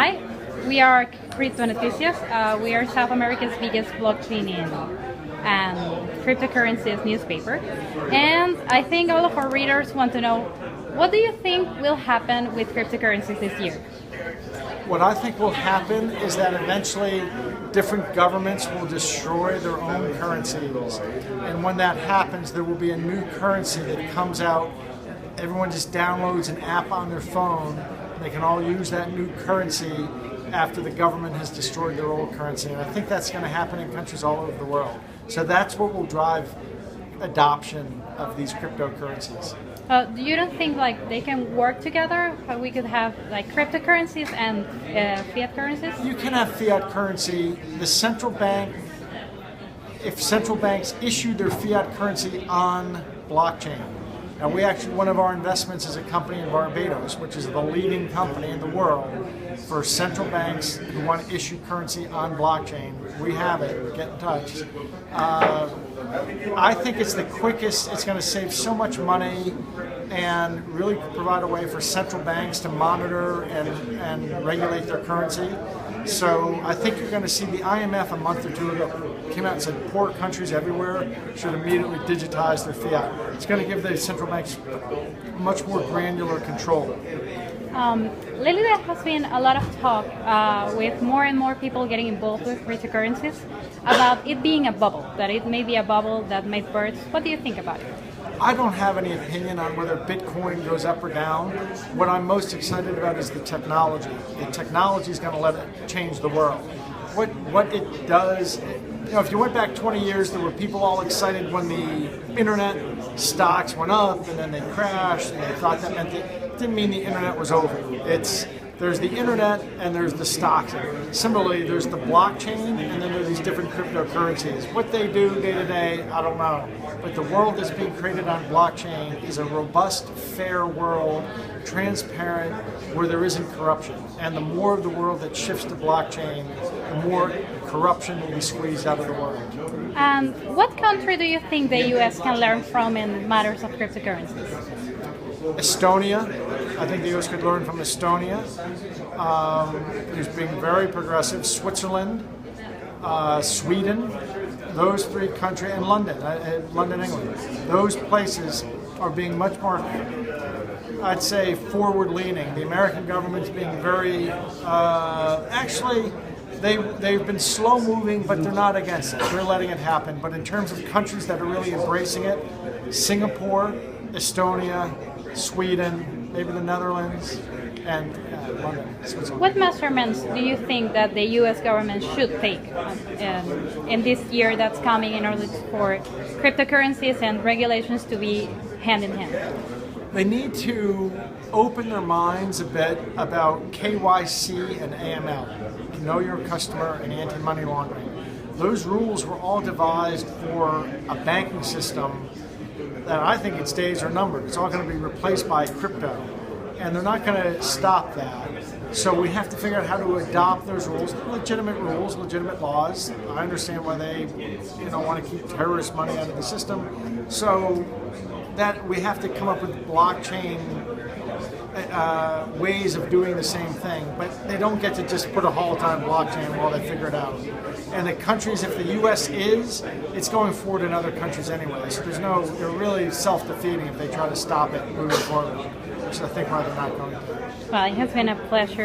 Hi, we are CriptoNoticias. We are South America's biggest blockchain and cryptocurrencies newspaper. And I think all of our readers want to know, what do you think will happen with cryptocurrencies this year? What I think will happen is that eventually different governments will destroy their own currencies. And when that happens, there will be a new currency that comes out. Everyone just downloads an app on their phone. They can all use that new currency after the government has destroyed their old currency. And I think that's going to happen in countries all over the world. So that's what will drive adoption of these cryptocurrencies. You don't think like they can work together? We could have like cryptocurrencies and fiat currencies? You can have fiat currency. The central bank, if central banks issue their fiat currency on blockchain. Now one of our investments is a company in Barbados, which is the leading company in the world for central banks who want to issue currency on blockchain. We have it, get in touch. I think it's the quickest, it's going to save so much money and really provide a way for central banks to monitor and regulate their currency. So I think you're going to see the IMF a month or two ago came out and said poor countries everywhere should immediately digitize their fiat. It's going to give the central banks much more granular control. Lately there has been a lot of talk with more and more people getting involved with cryptocurrencies about it being a bubble, that it may be a bubble that may burst. What do you think about it? I don't have any opinion on whether Bitcoin goes up or down. What I'm most excited about is the technology. The technology is going to let it change the world. What it does, if you went back 20 years, there were people all excited when the internet stocks went up and then they crashed, and they thought that meant it didn't mean the internet was over. There's the internet and there's the stocks. Similarly, there's the blockchain and then there's these different cryptocurrencies. What they do day to day, I don't know. But the world that's being created on blockchain is a robust, fair world, transparent, where there isn't corruption. And the more of the world that shifts to blockchain, the more corruption will be squeezed out of the world. And what country do you think the US can learn from in matters of cryptocurrencies? Estonia. I think the US could learn from Estonia, who's being very progressive. Switzerland, Sweden, those three countries, and London, England. Those places are being much more, I'd say, forward-leaning. The American government's being very, actually, they've been slow-moving, but they're not against it. They're letting it happen. But in terms of countries that are really embracing it, Singapore, Estonia, Sweden, maybe the Netherlands, and London, Switzerland. What measurements do you think that the U.S. government should take in this year that's coming in order for cryptocurrencies and regulations to be hand in hand? They need to open their minds a bit about KYC and AML, know your customer, and anti-money laundering. Those rules were all devised for a banking system that I think its days are numbered. It's all going to be replaced by crypto, and they're not going to stop that. So we have to figure out how to adopt those rules, legitimate laws. I understand why they, want to keep terrorist money out of the system. So that we have to come up with blockchain ways of doing the same thing, but they don't get to just put a halt on blockchain while they figure it out. And the countries, if the U.S. it's going forward in other countries anyway. So they're really self-defeating if they try to stop it moving forward, which I think why they're not going to. Well, it has been a pleasure.